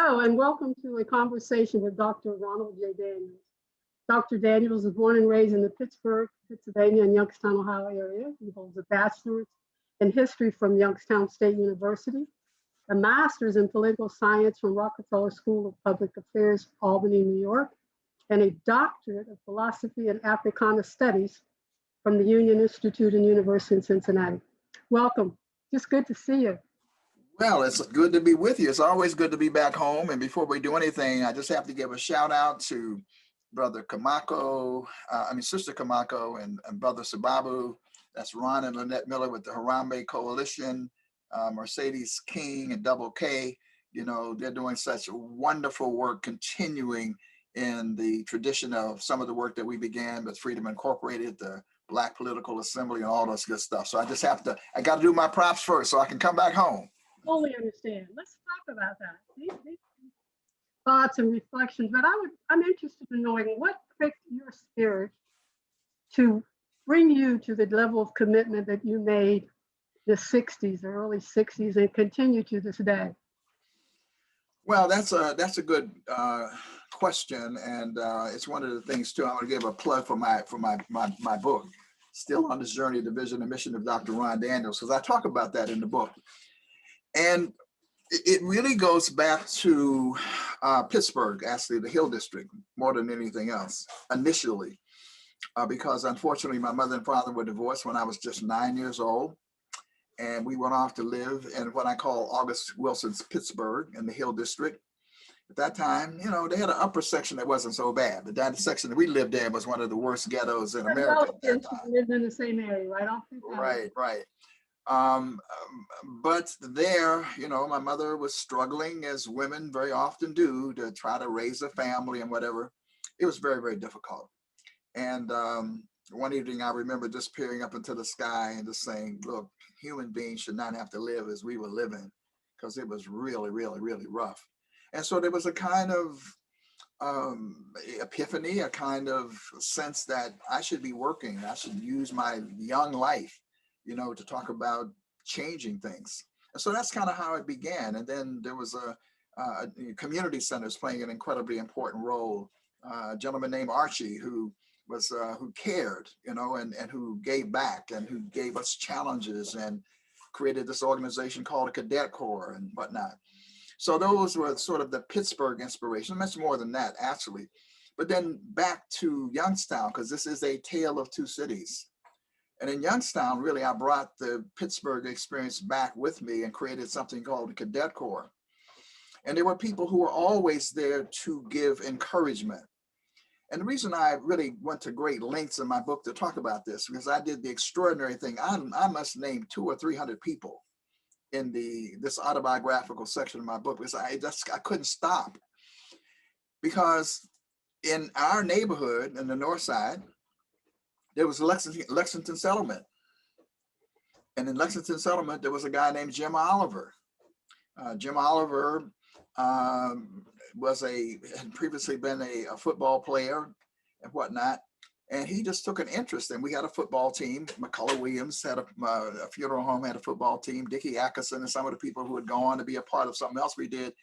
Hello, and welcome to a conversation with Dr. Ronald J. Daniels. Dr. Daniels was born and raised in the Pittsburgh, Pennsylvania, and Youngstown, Ohio area. He holds a bachelor's in history from Youngstown State University, a master's in political science from Rockefeller School of Public Affairs, Albany, New York, and a doctorate of philosophy and Africana studies from the Union Institute and University in Cincinnati. Welcome. Just good to see you. Well, it's good to be with you. It's always good to be back home. And before we do anything, I just have to give a shout out to Brother Sister Kamako and Brother Sababu. That's Ron and Lynette Miller with the Harambe Coalition, Mercedes King and Double K. You know, they're doing such wonderful work, continuing in the tradition of some of the work that we began with Freedom Incorporated, the Black Political Assembly, and all this good stuff. So I got to do my props first so I can come back home. Totally understand. Let's talk about that. These thoughts and reflections, but I'm interested in knowing what pricked your spirit to bring you to the level of commitment that you made the 60s, the early 60s, and continue to this day. Well, that's a good question, and it's one of the things too. I want to give a plug for my book, Still on This Journey, the Vision and Mission of Dr. Ron Daniels, because I talk about that in the book. And it really goes back to Pittsburgh, actually, the Hill District, more than anything else, initially, because unfortunately, my mother and father were divorced when I was just 9 years old. And we went off to live in what I call August Wilson's Pittsburgh in the Hill District. At that time, you know, they had an upper section that wasn't so bad, but that section that we lived in was one of the worst ghettos in America at that time. Lived in the same area, right off the Right. But there, you know, my mother was struggling, as women very often do, to try to raise a family and whatever. It was very, very difficult. And one evening, I remember just peering up into the sky and just saying, look, human beings should not have to live as we were living, because it was really, really, really rough. And so there was a kind of epiphany, a kind of sense that I should be working. I should use my young life, you know, to talk about changing things. And so that's kind of how it began. And then there was a community centers playing an incredibly important role. A gentleman named Archie who cared, you know, and who gave back and who gave us challenges and created this organization called a Cadet Corps and whatnot. So those were sort of the Pittsburgh inspiration. Much more than that, actually. But then back to Youngstown, because this is a tale of two cities. And in Youngstown, really, I brought the Pittsburgh experience back with me and created something called the Cadet Corps. And there were people who were always there to give encouragement. And the reason I really went to great lengths in my book to talk about this, because I did the extraordinary thing. I must name 200 or 300 people in this autobiographical section of my book, because I couldn't stop. Because in our neighborhood, in the North Side, there was Lexington Settlement. And in Lexington Settlement, there was a guy named Jim Oliver. Jim Oliver had previously been a football player and whatnot. And he just took an interest. And we had a football team. McCullough Williams had a funeral home, had a football team. Dickie Atkinson and some of the people who had gone to be a part of something else we did,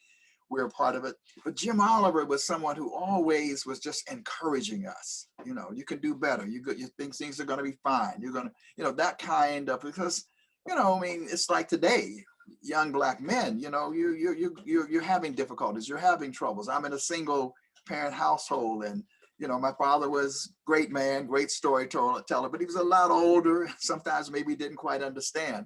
we were a part of it. But Jim Oliver was someone who always was just encouraging us. You know, you can do better. You think things are going to be fine. You're going to, you know, that kind of, because, you know, I mean, it's like today, young Black men, you know, you're having difficulties. You're having troubles. I'm in a single parent household, and, you know, my father was great man, great storyteller, but he was a lot older. Sometimes maybe didn't quite understand.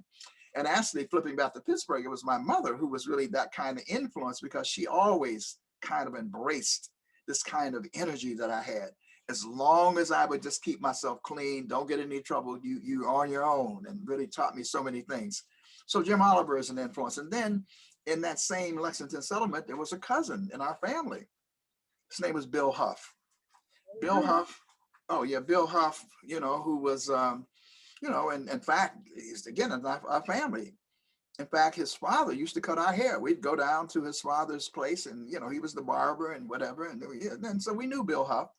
And actually, flipping back to Pittsburgh, it was my mother who was really that kind of influence, because she always kind of embraced this kind of energy that I had. As long as I would just keep myself clean, don't get in any trouble, you're on your own, and really taught me so many things. So Jim Oliver is an influence. And then in that same Lexington Settlement, there was a cousin in our family. His name was Bill Huff. Bill Huff, you know, who was, you know, and in fact, he's again in our family. In fact, his father used to cut our hair. We'd go down to his father's place, and, you know, he was the barber and whatever. And so we knew Bill Huff.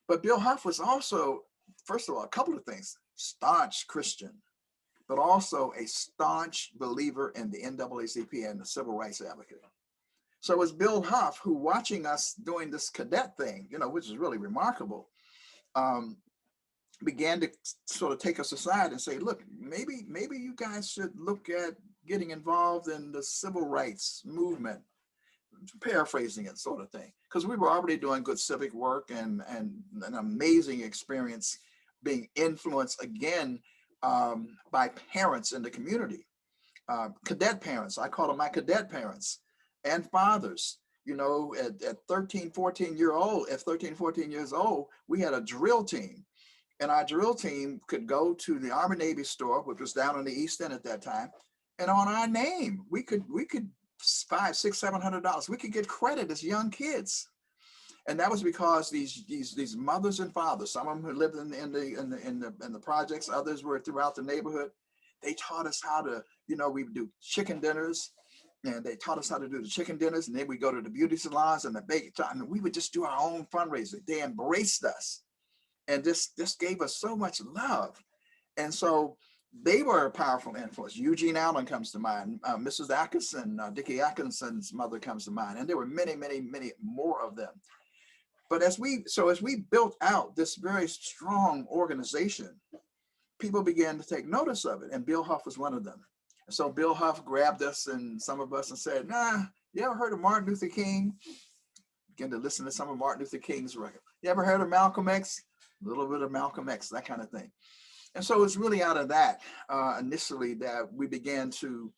But Bill Huff was also, first of all, a couple of things: staunch Christian, but also a staunch believer in the NAACP and the civil rights advocate. So it was Bill Huff who, watching us doing this cadet thing, you know, which is really remarkable, um, began to sort of take us aside and say, look, maybe you guys should look at getting involved in the civil rights movement, paraphrasing it sort of thing, because we were already doing good civic work and an amazing experience being influenced again by parents in the community, cadet parents. I call them my cadet parents and fathers. You know, at 13, 14 year old, at 13, 14 years old, we had a drill team. And our drill team could go to the Army Navy store, which was down on the East End at that time, and on our name, we could $500, $600, $700. We could get credit as young kids, and that was because these mothers and fathers, some of them who lived in the projects, others were throughout the neighborhood. They taught us how to, you know, we would do chicken dinners, and they taught us how to do the chicken dinners, and then we go to the beauty salons and the baking time, and we would just do our own fundraising. They embraced us. And this gave us so much love. And so they were a powerful influence. Eugene Allen comes to mind, Mrs. Atkinson, Dickie Atkinson's mother comes to mind. And there were many, many, many more of them. But as we built out this very strong organization, people began to take notice of it. And Bill Huff was one of them. And so Bill Huff grabbed us and some of us and said, nah, you ever heard of Martin Luther King? Began to listen to some of Martin Luther King's record. You ever heard of Malcolm X? A little bit of Malcolm X, that kind of thing. And so it's really out of that initially that we began to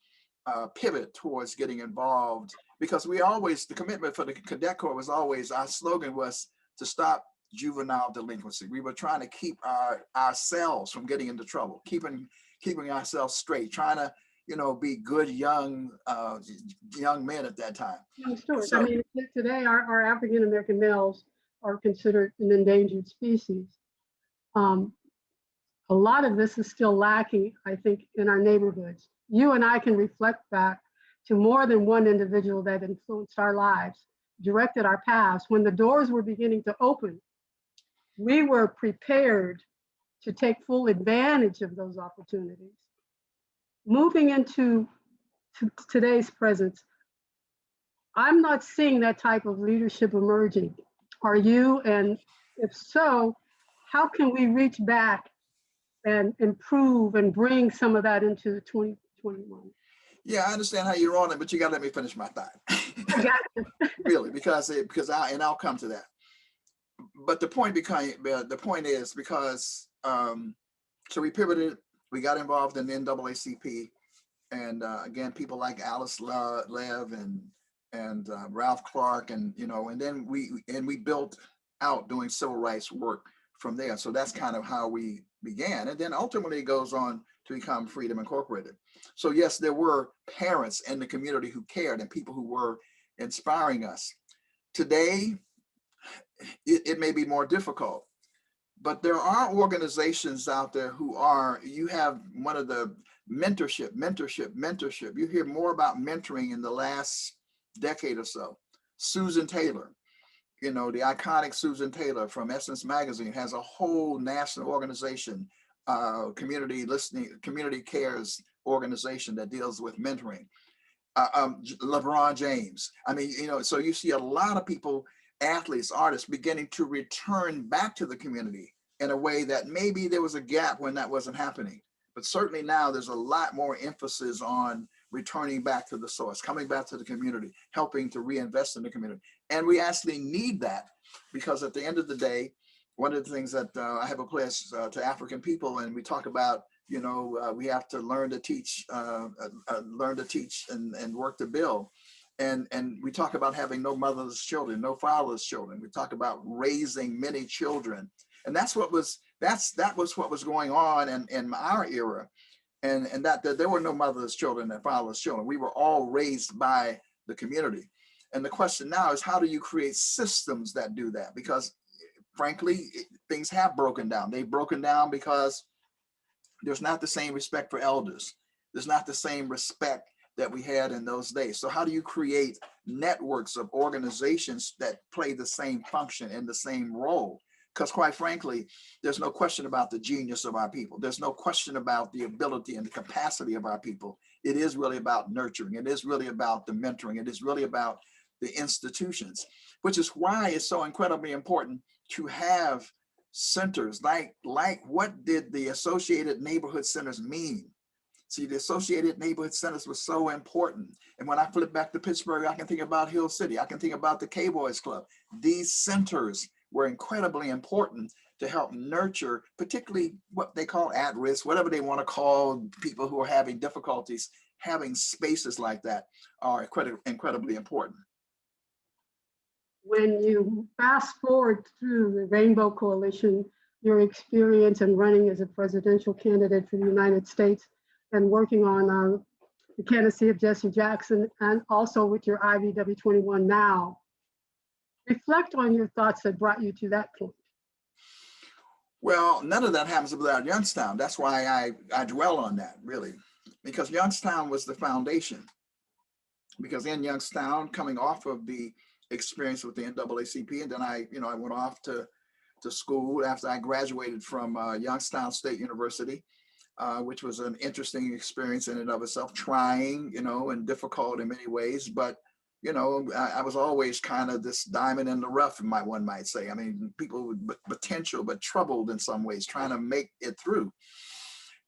pivot towards getting involved, because the commitment for the Cadet Corps was always, our slogan was to stop juvenile delinquency. We were trying to keep ourselves from getting into trouble, keeping ourselves straight, trying to, you know, be good young men at that time. Young stewards. I mean, today our African American males are considered an endangered species. A lot of this is still lacking, I think, in our neighborhoods. You and I can reflect back to more than one individual that influenced our lives, directed our paths. When the doors were beginning to open, we were prepared to take full advantage of those opportunities. Moving into today's presence, I'm not seeing that type of leadership emerging. Are you? And if so, how can we reach back and improve and bring some of that into 2021? Yeah, I understand how you're on it, but you got to let me finish my thought. I got it. Really, because I'll come to that. But the point is because so we pivoted, we got involved in the NAACP, and again, people like Alice Lev and Ralph Clark, and you know, and then we built out doing civil rights work from there. So that's kind of how we began, and then ultimately it goes on to become Freedom Incorporated. So yes, there were parents in the community who cared and people who were inspiring us. Today, it may be more difficult, but there are organizations out there who are, you have one of the mentorship. You hear more about mentoring in the last decade or so. Susan Taylor, you know, the iconic Susan Taylor from Essence Magazine has a whole national organization, community cares organization that deals with mentoring. LeBron James. I mean, you know, so you see a lot of people, athletes, artists beginning to return back to the community in a way that maybe there was a gap when that wasn't happening. But certainly now there's a lot more emphasis on returning back to the source, coming back to the community, helping to reinvest in the community. And we actually need that, because at the end of the day, one of the things that I have a pledge to African people, and we talk about, you know, we have to learn to teach and work to build. And we talk about having no motherless children, no fatherless children. We talk about raising many children. And that was what was going on in our era. And that there were no motherless children and fatherless children. We were all raised by the community. And the question now is, how do you create systems that do that? Because frankly, things have broken down. They've broken down because there's not the same respect for elders. There's not the same respect that we had in those days. So how do you create networks of organizations that play the same function and the same role? Because quite frankly, there's no question about the genius of our people. There's no question about the ability and the capacity of our people. It is really about nurturing. It is really about the mentoring. It is really about the institutions, which is why it's so incredibly important to have centers like what did the Associated Neighborhood Centers mean? See, the Associated Neighborhood Centers was so important. And when I flip back to Pittsburgh, I can think about Hill City. I can think about the K-Boys Club. These centers were incredibly important to help nurture, particularly what they call at-risk, whatever they want to call people who are having difficulties. Having spaces like that are incredibly important. When you fast forward through the Rainbow Coalition, your experience in running as a presidential candidate for the United States and working on the candidacy of Jesse Jackson, and also with your IVW 21 now, reflect on your thoughts that brought you to that point. Well, none of that happens without Youngstown. That's why I dwell on that, really, because Youngstown was the foundation. Because in Youngstown, coming off of the experience with the NAACP, and then I went off to school after I graduated from Youngstown State University, which was an interesting experience in and of itself, trying, and difficult in many ways, but I was always kind of this diamond in the rough, one might say. I mean, people with potential, but troubled in some ways, trying to make it through.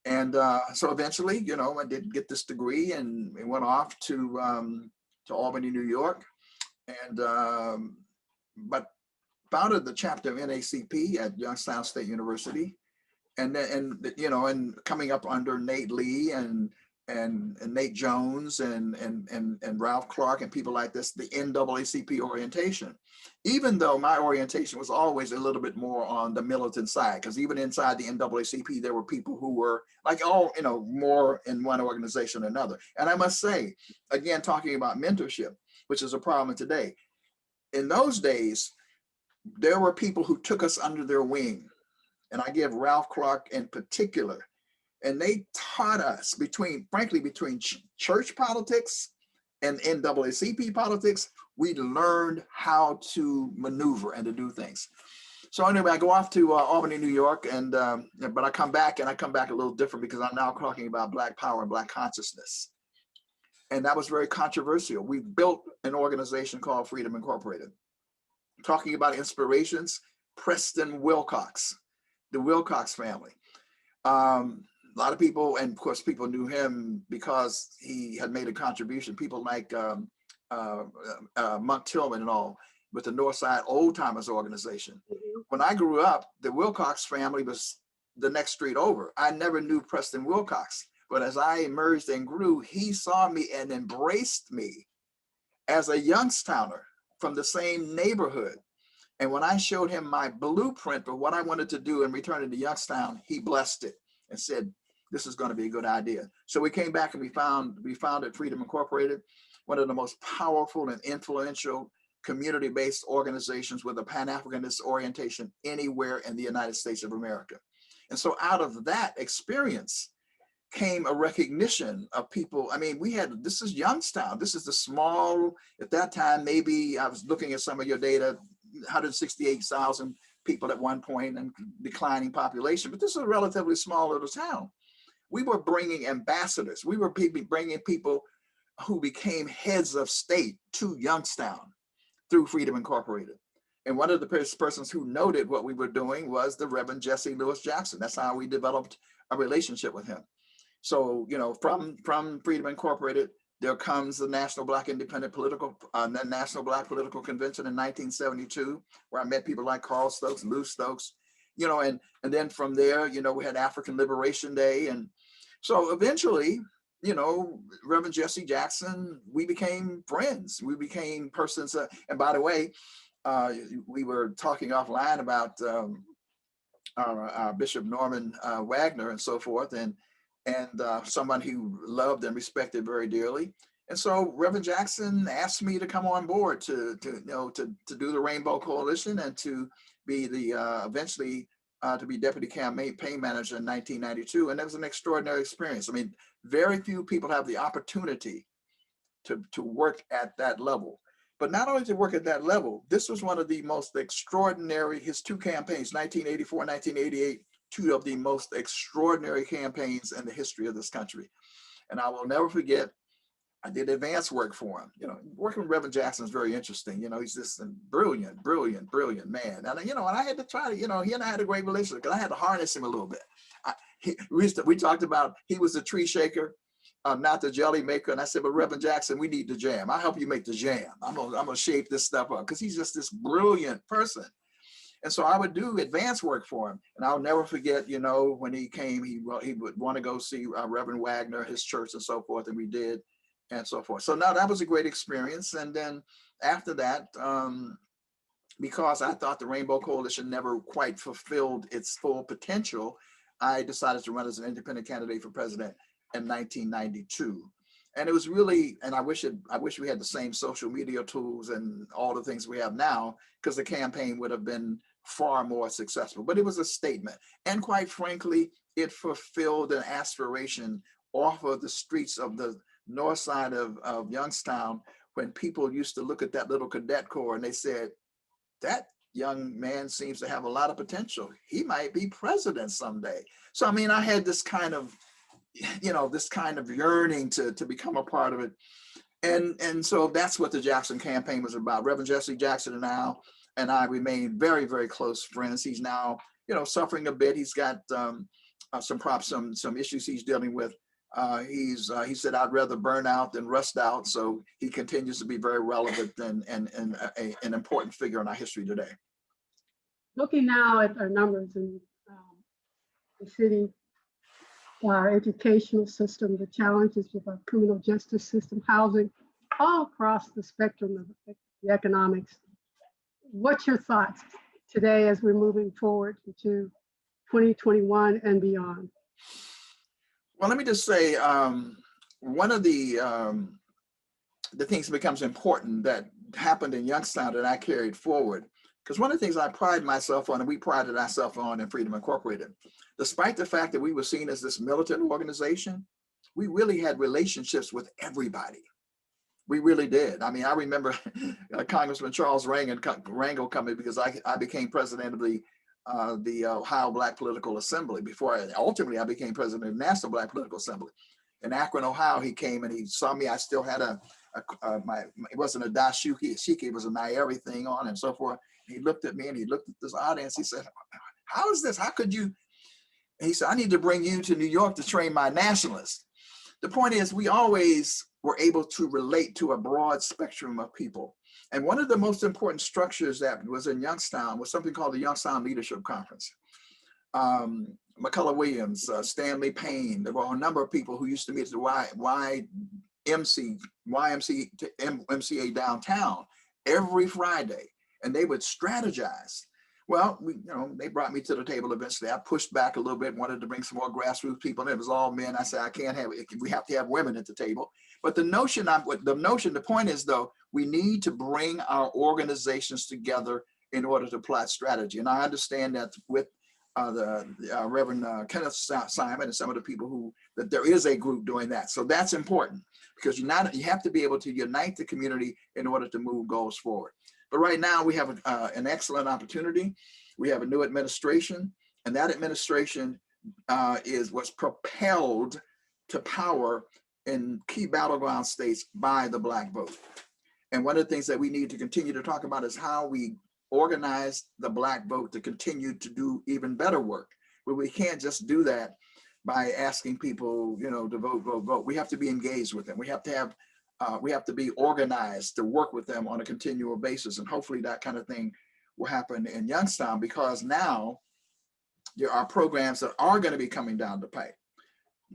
And so eventually, I did get this degree and went off to Albany, New York, and but founded the chapter of NACP at Youngstown State University, and coming up under Nate Lee and Nate Jones and Ralph Clark and people like this, the NAACP orientation. Even though my orientation was always a little bit more on the militant side, because even inside the NAACP, there were people who were like more in one organization or another. And I must say, again, talking about mentorship, which is a problem today. In those days, there were people who took us under their wing. And I give Ralph Clark in particular. And they taught us between church politics and NAACP politics, we learned how to maneuver and to do things. So anyway, I go off to Albany, New York, and but I come back a little different because I'm now talking about Black power and Black consciousness. And that was very controversial. We built an organization called Freedom Incorporated, talking about inspirations, Preston Wilcox, the Wilcox family. A lot of people, and of course, people knew him because he had made a contribution. People like Monk Tillman and all, with the Northside Old Timers organization. Mm-hmm. When I grew up, the Wilcox family was the next street over. I never knew Preston Wilcox, but as I emerged and grew, he saw me and embraced me as a Youngstowner from the same neighborhood. And when I showed him my blueprint for what I wanted to do in returning to Youngstown, he blessed it and said, this is going to be a good idea. So we came back and we founded Freedom Incorporated, one of the most powerful and influential community-based organizations with a Pan-Africanist orientation anywhere in the United States of America. And so out of that experience came a recognition of people. I mean, this is Youngstown. This is the small, at that time, maybe I was looking at some of your data, 168,000 people at one point and declining population, but this is a relatively small little town. We were bringing ambassadors. We were bringing people who became heads of state to Youngstown through Freedom Incorporated. And one of the persons who noted what we were doing was the Reverend Jesse Lewis Jackson. That's how we developed a relationship with him. So, from Freedom Incorporated, there comes the National Black Independent National Black Political Convention in 1972, where I met people like Carl Stokes, Lou Stokes, and then from there, we had African Liberation Day. And so eventually, Reverend Jesse Jackson, we became friends. We became persons. And by the way, we were talking offline about our Bishop Norman Wagner and so forth, and someone who loved and respected very dearly. And so Reverend Jackson asked me to come on board to do the Rainbow Coalition and to be eventually to be deputy campaign manager in 1992. And that was an extraordinary experience. I mean, very few people have the opportunity to work at that level. But not only to work at that level, this was one of the most extraordinary, his two campaigns, 1984 and 1988, two of the most extraordinary campaigns in the history of this country. And I will never forget I did advanced work for him. Working with Reverend Jackson is very interesting. He's just a brilliant, brilliant, brilliant man. And and I had to try to, he and I had a great relationship because I had to harness him a little bit. We talked about he was the tree shaker, not the jelly maker. And I said, but Reverend Jackson, we need the jam. I'll help you make the jam. I'm gonna shape this stuff up because he's just this brilliant person. And so I would do advanced work for him. And I'll never forget, when he came, he would want to go see Reverend Wagner, his church and so forth. And we did, and so forth. So now that was a great experience. And then after that, because I thought the Rainbow Coalition never quite fulfilled its full potential, I decided to run as an independent candidate for president in 1992. And it was really, and I wish we had the same social media tools and all the things we have now, because the campaign would have been far more successful. But it was a statement. And quite frankly, it fulfilled an aspiration off of the streets of the north side of Youngstown, when people used to look at that little cadet corps and they said, that young man seems to have a lot of potential. He might be president someday. So, I mean, I had this kind of, yearning to become a part of it. And so that's what the Jackson campaign was about. Reverend Jesse Jackson and I remain very, very close friends. He's now, suffering a bit. He's got some issues he's dealing with. He said, I'd rather burn out than rust out. So he continues to be very relevant and an important figure in our history today. Looking now at our numbers in the city, our educational system, the challenges with our criminal justice system, housing, all across the spectrum of the economics. What's your thoughts today as we're moving forward to 2021 and beyond? Well, let me just say, one of the things that becomes important that happened in Youngstown that I carried forward, because one of the things I pride myself on, and we prided ourselves on in Freedom Incorporated, despite the fact that we were seen as this militant organization, we really had relationships with everybody. We really did. I mean, I remember Congressman Charles Rangel coming because I became president of the Ohio Black Political Assembly before ultimately I became president of the National Black Political Assembly. In Akron, Ohio, he came and he saw me. I still had it wasn't a dashiki, it was a Nairi thing on and so forth. He looked at me and he looked at this audience. He said, how is this? How could you? And he said, I need to bring you to New York to train my nationalists. The point is, we always were able to relate to a broad spectrum of people. And one of the most important structures that was in Youngstown was something called the Youngstown Leadership Conference. McCullough Williams, Stanley Payne, there were a number of people who used to meet at the YMCA downtown every Friday, and they would strategize. Well, they brought me to the table eventually. I pushed back a little bit, wanted to bring some more grassroots people. And it was all men. I said, I can't have it. We have to have women at the table. But the point is, though, we need to bring our organizations together in order to plot strategy. And I understand that with the Reverend Kenneth Simon and some of the people that there is a group doing that. So that's important because you have to be able to unite the community in order to move goals forward. But right now we have an excellent opportunity. We have a new administration, and that administration was propelled to power in key battleground states by the Black vote. And one of the things that we need to continue to talk about is how we organize the Black vote to continue to do even better work. But we can't just do that by asking people, to vote. We have to be engaged with them. We have to be organized to work with them on a continual basis. And hopefully that kind of thing will happen in Youngstown, because now there are programs that are going to be coming down the pipe.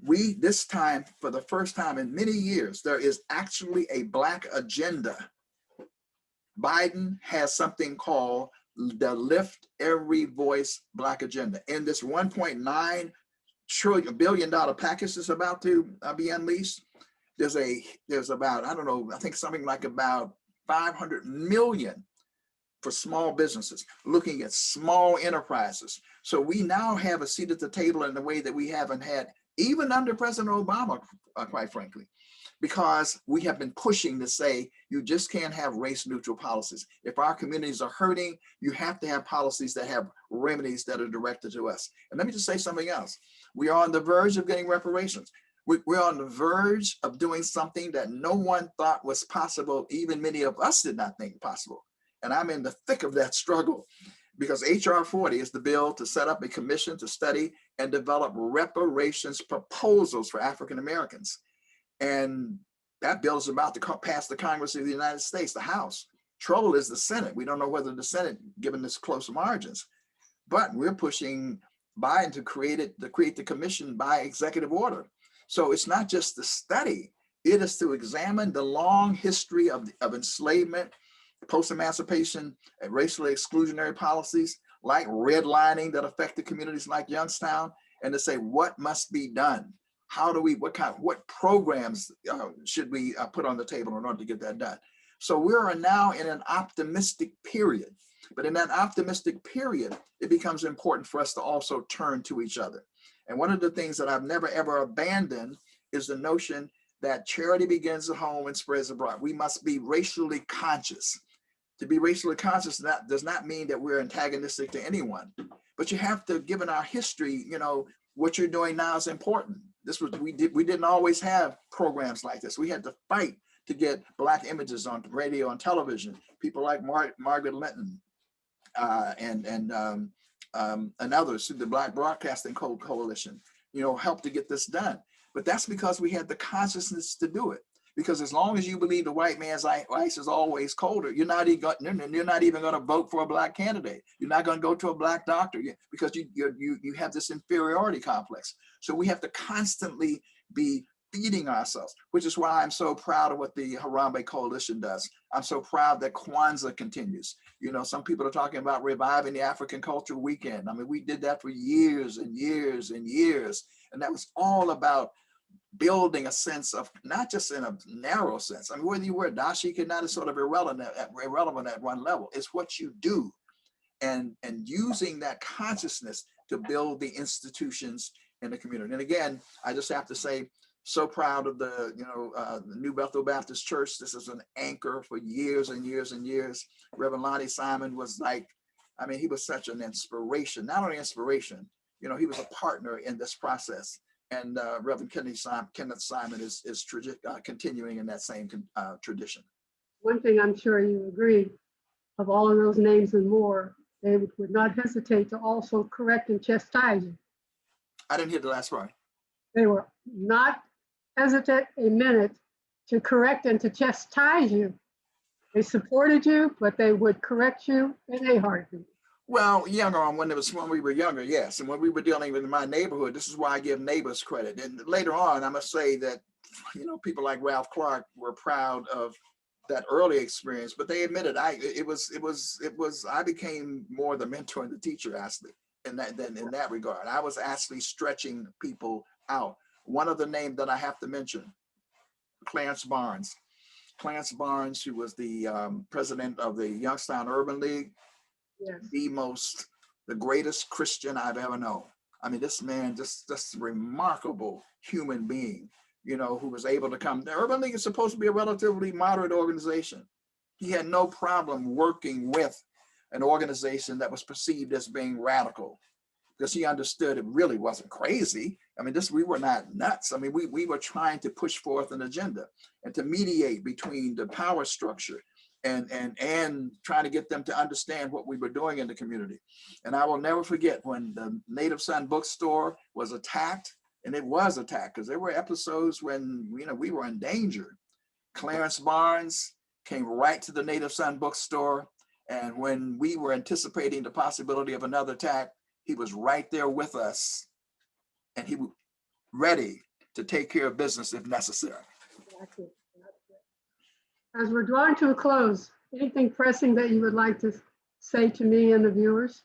This time, for the first time in many years, there is actually a Black agenda. Biden has something called the Lift Every Voice Black agenda. In this $1.9 billion package that's about to be unleashed, there's about, I think something like about 500 million for small businesses, looking at small enterprises. So we now have a seat at the table in a way that we haven't had even under President Obama, quite frankly, because we have been pushing to say, you just can't have race neutral policies. If our communities are hurting, you have to have policies that have remedies that are directed to us. And let me just say something else. We are on the verge of getting reparations. We're on the verge of doing something that no one thought was possible. Even many of us did not think possible. And I'm in the thick of that struggle because HR 40 is the bill to set up a commission to study and develop reparations proposals for African Americans. And that bill is about to pass the Congress of the United States, the House. Trouble is the Senate. We don't know whether the Senate, given this close margins, but we're pushing Biden to create the commission by executive order. So it's not just the study, it is to examine the long history of enslavement, post-emancipation, and racially exclusionary policies like redlining that affected communities like Youngstown, and to say what must be done. How do we, what programs should we put on the table in order to get that done? So we are now in an optimistic period. But in that optimistic period, it becomes important for us to also turn to each other. And one of the things that I've never, ever abandoned is the notion that charity begins at home and spreads abroad. We must be racially conscious. To be racially conscious, that does not mean that we're antagonistic to anyone. But you have to, given our history, you know, what you're doing now is important. We didn't always have programs like this. We had to fight to get Black images on radio and television. People like Margaret Linton, and others through the Black Broadcasting Coalition, you know, helped to get this done. But that's because we had the consciousness to do it. Because as long as you believe the white man's ice is always colder, you're not even going to vote for a Black candidate. You're not going to go to a Black doctor because you have this inferiority complex. So we have to constantly be feeding ourselves, which is why I'm so proud of what the Harambee Coalition does. I'm so proud that Kwanzaa continues. You know, some people are talking about reviving the African Culture Weekend. I mean, we did that for years and years and years. And that was all about building a sense of, not just in a narrow sense. I mean, whether you wear dashiki or not is sort of irrelevant at one level. It's what you do. And using that consciousness to build the institutions in the community. And again, I just have to say, so proud of the New Bethel Baptist Church. This is an anchor for years and years and years. Reverend Lonnie Simon was like, I mean, he was such an inspiration, not only inspiration, you know, he was a partner in this process. And Reverend Kenneth Simon is continuing in that same tradition. One thing I'm sure you agree, of all of those names and more, they would not hesitate to also correct and chastise you. I didn't hear the last part. They were not hesitate a minute to correct and to chastise you. They supported you, but they would correct you in a heartbeat. Well, younger on when we were younger, yes. And when we were dealing with my neighborhood, this is why I give neighbors credit. And later on, I must say that, you know, people like Ralph Clark were proud of that early experience, but they admitted I became more the mentor and the teacher, actually, in that regard. I was actually stretching people out. One of the names that I have to mention, Clarence Barnes. Clarence Barnes, who was the president of the Youngstown Urban League, yes, the greatest Christian I've ever known. I mean, this man, just a remarkable human being, you know, who was able to come. The Urban League is supposed to be a relatively moderate organization. He had no problem working with an organization that was perceived as being radical, because he understood it really wasn't crazy. I mean, we were not nuts. I mean, we were trying to push forth an agenda and to mediate between the power structure and trying to get them to understand what we were doing in the community. And I will never forget when the Native Son bookstore was attacked, and it was attacked because there were episodes when, you know, we were in danger. Clarence Barnes came right to the Native Son bookstore, and when we were anticipating the possibility of another attack, he was right there with us, and he was ready to take care of business if necessary. Exactly. As we're drawing to a close, anything pressing that you would like to say to me and the viewers?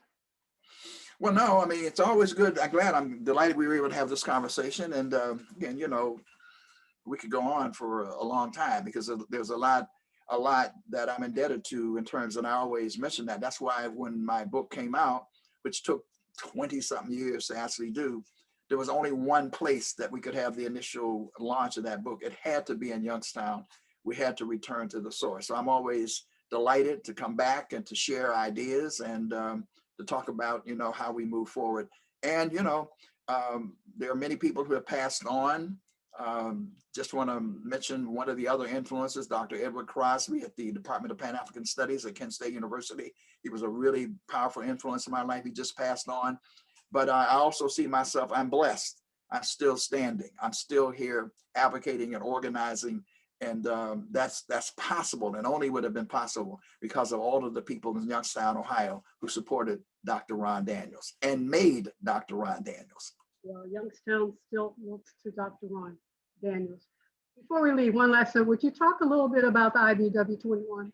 Well, no, I mean, it's always good. I'm delighted we were able to have this conversation. And again, you know, we could go on for a long time because there's a lot that I'm indebted to in terms, and I always mention that. That's why when my book came out, which took 20-something years to actually do, there was only one place that we could have the initial launch of that book. It had to be in Youngstown. We had to return to the source. So I'm always delighted to come back and to share ideas and to talk about, you know, how we move forward. And, you know, there are many people who have passed on Just want to mention one of the other influences, Dr. Edward Crosby at the Department of Pan-African Studies at Kent State University. He was a really powerful influence in my life. He just passed on. But I also see myself, I'm blessed. I'm still standing. I'm still here advocating and organizing. And that's possible, and only would have been possible because of all of the people in Youngstown, Ohio, who supported Dr. Ron Daniels and made Dr. Ron Daniels. Well, Youngstown still looks to Dr. Ron Daniels. Before we leave, one last thing, would you talk a little bit about the IBW 21?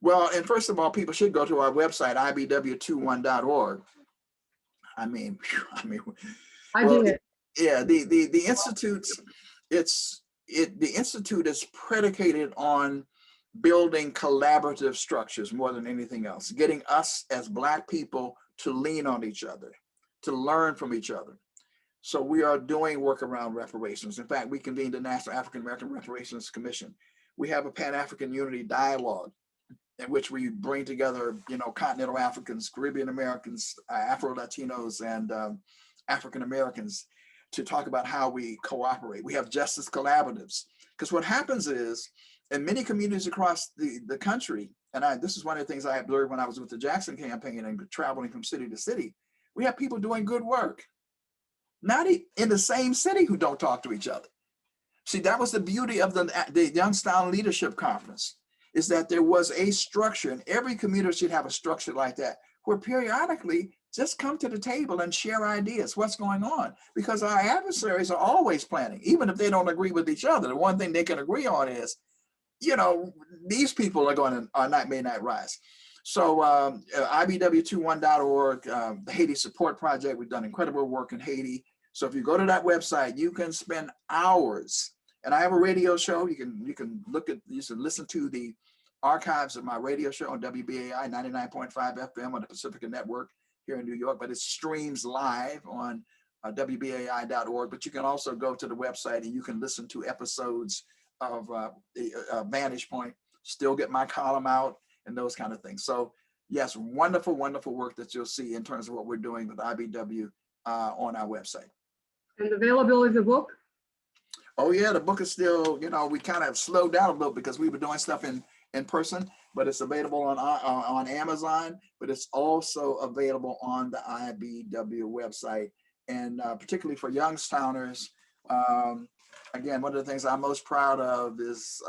Well, and first of all, people should go to our website, ibw21.org. I mean, I well, did. yeah, the institute's the institute is predicated on building collaborative structures more than anything else, getting us as Black people to lean on each other, to learn from each other. So we are doing work around reparations. In fact, we convened the National African American Reparations Commission. We have a Pan-African Unity Dialogue in which we bring together, continental Africans, Caribbean Americans, Afro-Latinos, and African Americans to talk about how we cooperate. We have justice collaboratives, because what happens is in many communities across the country, and this is one of the things I observed when I was with the Jackson campaign and traveling from city to city, we have people doing good work, not in the same city, who don't talk to each other. See, that was the beauty of the Youngstown Leadership Conference, is that there was a structure, and every community should have a structure like that, where periodically just come to the table and share ideas, what's going on, because our adversaries are always planning, even if they don't agree with each other. The one thing they can agree on is, these people may not rise. So IBW21.org, the Haiti Support Project, we've done incredible work in Haiti. So if you go to that website, you can spend hours. And I have a radio show. You can listen to the archives of my radio show on WBAI 99.5 FM on the Pacifica Network here in New York, but it streams live on WBAI.org. But you can also go to the website and you can listen to episodes of Vantage Point, still get my column out and those kind of things. So yes, wonderful, wonderful work that you'll see in terms of what we're doing with IBW on our website. And the availability of the book? Oh yeah, the book is still, we kind of slowed down a little because we were doing stuff in person, but it's available on Amazon, but it's also available on the IBW website. And particularly for Youngstowners, again, one of the things I'm most proud of is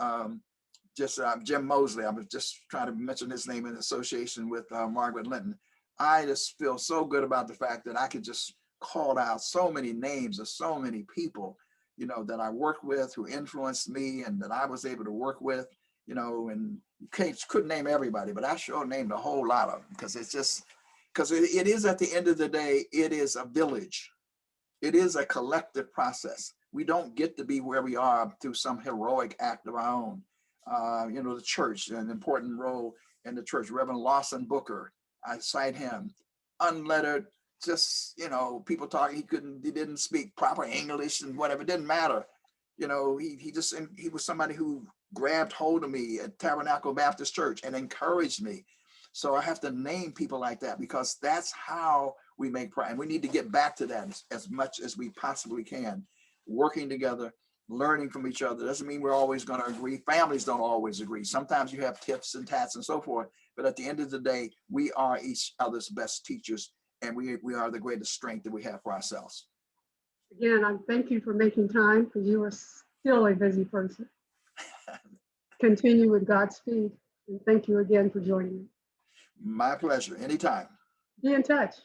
Jim Mosley. I was just trying to mention his name in association with Margaret Linton. I just feel so good about the fact that I could just call out so many names of so many people, that I worked with, who influenced me, and that I was able to work with, and you couldn't name everybody, but I sure named a whole lot of them, because it is, at the end of the day, it is a village. It is a collective process. We don't get to be where we are through some heroic act of our own. The church, an important role in the church. Reverend Lawson Booker, I cite him, unlettered, just, people talking, he didn't speak proper English and whatever, it didn't matter. He was somebody who grabbed hold of me at Tabernacle Baptist Church and encouraged me. So I have to name people like that, because that's how we make pride. And we need to get back to that as much as we possibly can, working together, learning from each other. Doesn't mean we're always going to agree. Families don't always agree. Sometimes you have tips and tats and so forth, but at the end of the day, we are each other's best teachers, and we are the greatest strength that we have for ourselves. Again, I thank you for making time, because you are still a busy person. Continue with Godspeed, and thank you again for joining me. My pleasure. Anytime. Be in touch.